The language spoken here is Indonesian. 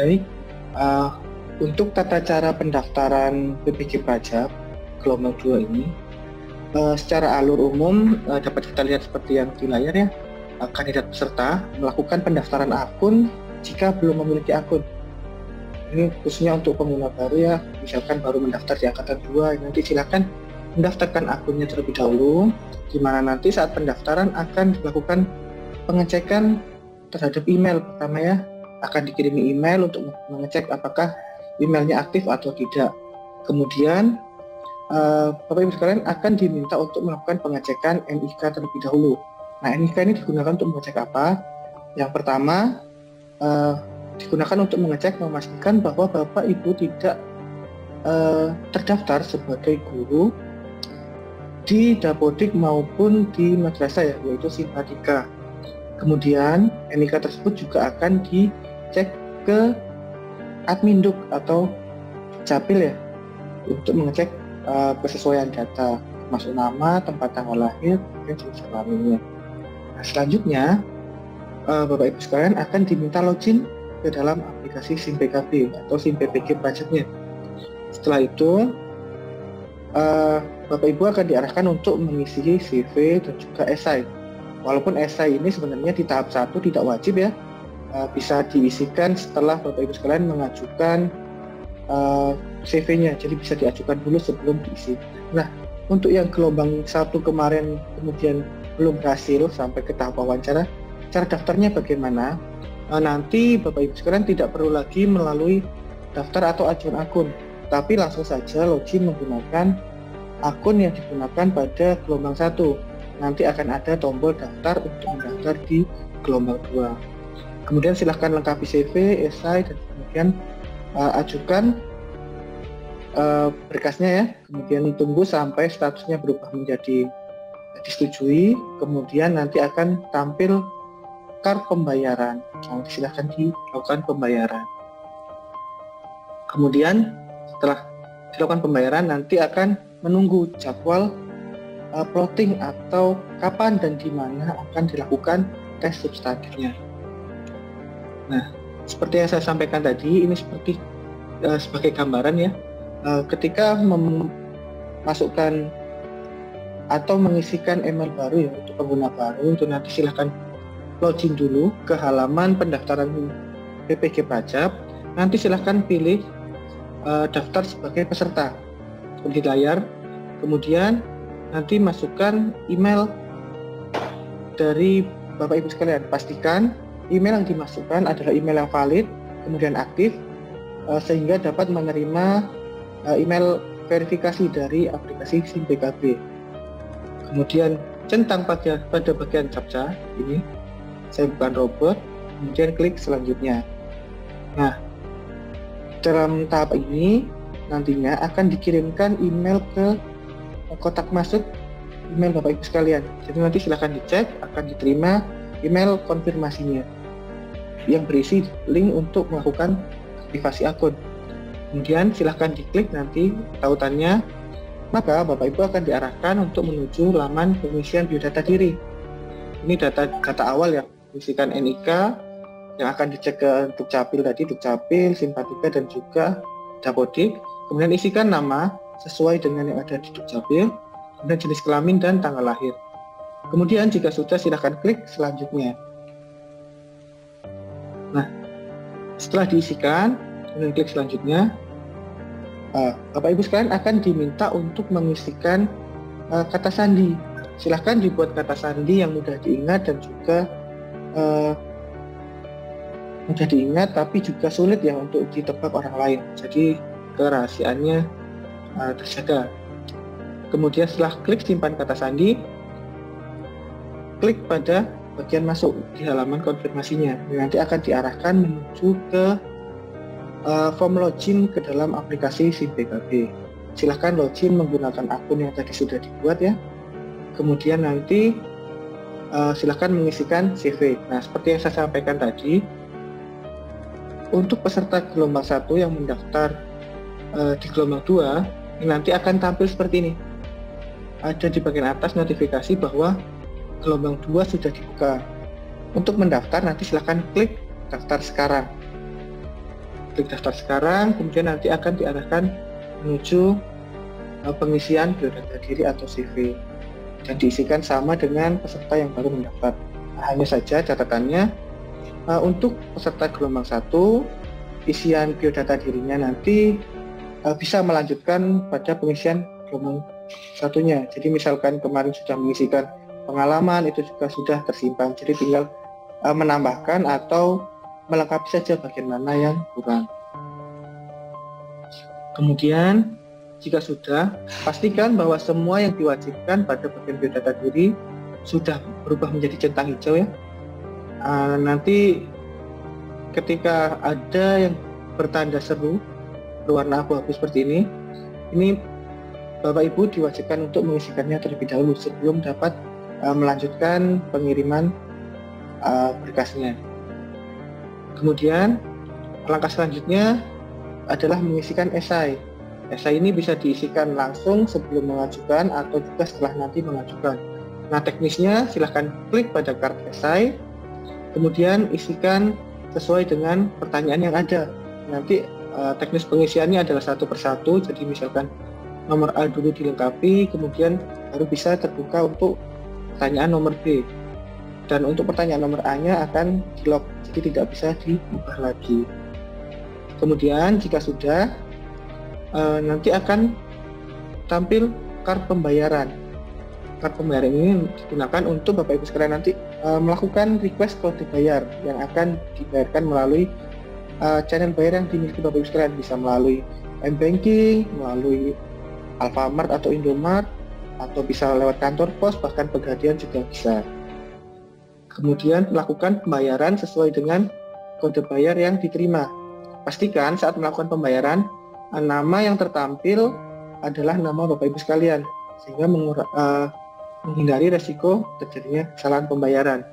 Baik, uh, untuk tata cara pendaftaran PPG pajak gelombang 2 ini, secara alur umum dapat kita lihat seperti yang di layar ya. Kandidat peserta melakukan pendaftaran akun jika belum memiliki akun. Ini khususnya untuk pengguna baru ya, misalkan baru mendaftar di angkatan 2, nanti silakan mendaftarkan akunnya terlebih dahulu, di mana nanti saat pendaftaran akan dilakukan pengecekan terhadap email pertama ya, akan dikirimi email untuk mengecek apakah emailnya aktif atau tidak. Kemudian Bapak Ibu sekalian akan diminta untuk melakukan pengecekan NIK terlebih dahulu. Nah, NIK ini digunakan untuk mengecek apa? Yang pertama, digunakan untuk memastikan bahwa Bapak Ibu tidak terdaftar sebagai guru di Dapodik maupun di madrasah ya, yaitu Simpatika. Kemudian NIK tersebut juga akan dicek ke Adminduk atau Capil ya, untuk mengecek kesesuaian data, masuk nama, tempat tanggal lahir, dan jenis kelaminnya. Nah, selanjutnya Bapak Ibu sekalian akan diminta login ke dalam aplikasi SIM PKB atau SIM PPG pajaknya. Setelah itu Bapak Ibu akan diarahkan untuk mengisi CV dan juga esai. Walaupun esai ini sebenarnya di tahap 1 tidak wajib ya, bisa diisikan setelah Bapak Ibu sekalian mengajukan CV-nya, jadi bisa diajukan dulu sebelum diisi. Nah, untuk yang gelombang 1 kemarin kemudian belum berhasil sampai ke tahap wawancara, cara daftarnya bagaimana? Nanti Bapak Ibu sekalian tidak perlu lagi melalui daftar atau ajuan akun, tapi langsung saja login menggunakan akun yang digunakan pada gelombang 1. Nanti akan ada tombol daftar untuk mendaftar di gelombang 2. Kemudian silahkan lengkapi CV, esai, dan kemudian ajukan berkasnya ya. Kemudian tunggu sampai statusnya berubah menjadi disetujui. Kemudian nanti akan tampil kartu pembayaran. Nanti silahkan dilakukan pembayaran. Kemudian setelah dilakukan pembayaran, nanti akan menunggu jadwal plotting atau kapan dan di mana akan dilakukan tes substantifnya. Nah, seperti yang saya sampaikan tadi, ini seperti sebagai gambaran ya. Ketika memasukkan atau mengisikan email baru ya untuk pengguna baru, itu nanti silahkan login dulu ke halaman pendaftaran PPG pajak. Nanti silahkan pilih daftar sebagai peserta seperti di layar. Kemudian nanti masukkan email dari Bapak Ibu sekalian. Pastikan email yang dimasukkan adalah email yang valid, kemudian aktif, sehingga dapat menerima email verifikasi dari aplikasi SIM PKB. Kemudian centang pada bagian captcha ini, saya bukan robot, kemudian klik selanjutnya. Nah, dalam tahap ini nantinya akan dikirimkan email ke kotak masuk email Bapak Ibu sekalian. Jadi nanti silahkan dicek, akan diterima email konfirmasinya yang berisi link untuk melakukan aktivasi akun. Kemudian silahkan diklik nanti tautannya, maka Bapak Ibu akan diarahkan untuk menuju laman pengisian biodata diri. Ini data awal yang isikan NIK yang akan dicek ke Dukcapil tadi, Dukcapil, Simpatika, dan juga Dapodik. Kemudian isikan nama sesuai dengan yang ada di Dukcapil, kemudian jenis kelamin dan tanggal lahir. Kemudian jika sudah, silahkan klik selanjutnya. Nah, setelah diisikan, kemudian klik selanjutnya, Bapak Ibu sekalian akan diminta untuk mengisikan kata sandi. Silahkan dibuat kata sandi yang mudah diingat dan juga mudah diingat tapi juga sulit ya untuk ditebak orang lain. Jadi kerahasiaannya terjaga. Kemudian setelah klik simpan kata sandi, klik pada bagian masuk di halaman konfirmasinya. Nanti akan diarahkan menuju ke form login ke dalam aplikasi SIM PKB. Silahkan login menggunakan akun yang tadi sudah dibuat ya. Kemudian nanti silahkan mengisikan CV. Nah, seperti yang saya sampaikan tadi, untuk peserta gelombang 1 yang mendaftar di gelombang 2, ini nanti akan tampil seperti ini. Ada di bagian atas notifikasi bahwa gelombang 2 sudah dibuka. Untuk mendaftar nanti silahkan klik daftar sekarang. klik daftar sekarang, kemudian nanti akan diarahkan menuju pengisian biodata diri atau CV, dan diisikan sama dengan peserta yang baru mendaftar. Hanya saja catatannya, untuk peserta gelombang 1, isian biodata dirinya nanti bisa melanjutkan pada pengisian gelombang satunya. Jadi misalkan kemarin sudah mengisikan pengalaman, itu juga sudah tersimpan, jadi tinggal menambahkan atau melengkapi saja bagian mana yang kurang. Kemudian jika sudah, pastikan bahwa semua yang diwajibkan pada bagian biodata diri sudah berubah menjadi centang hijau ya. Nanti ketika ada yang bertanda seru berwarna abu-abu seperti ini Bapak Ibu diwajibkan untuk mengisikannya terlebih dahulu sebelum dapat melanjutkan pengiriman berkasnya. Kemudian langkah selanjutnya adalah mengisikan esai. Esai ini bisa diisikan langsung sebelum mengajukan atau juga setelah nanti mengajukan. Nah, teknisnya silahkan klik pada kartu esai, kemudian isikan sesuai dengan pertanyaan yang ada. Nanti teknis pengisiannya adalah satu persatu, jadi misalkan nomor A dulu dilengkapi, kemudian baru bisa terbuka untuk pertanyaan nomor B. Dan untuk pertanyaan nomor A-nya akan di-lock, jadi tidak bisa diubah lagi. Kemudian jika sudah, nanti akan tampil kartu pembayaran. Kartu pembayaran ini digunakan untuk Bapak Ibu sekalian nanti melakukan request kode bayar yang akan dibayarkan melalui channel bayar yang dimiliki Bapak Ibu sekalian, bisa melalui M-Banking, melalui Alfamart atau Indomart, atau bisa lewat kantor pos, bahkan Pegadaian juga bisa. Kemudian lakukan pembayaran sesuai dengan kode bayar yang diterima. Pastikan saat melakukan pembayaran, nama yang tertampil adalah nama Bapak Ibu sekalian, sehingga menghindari resiko terjadinya kesalahan pembayaran.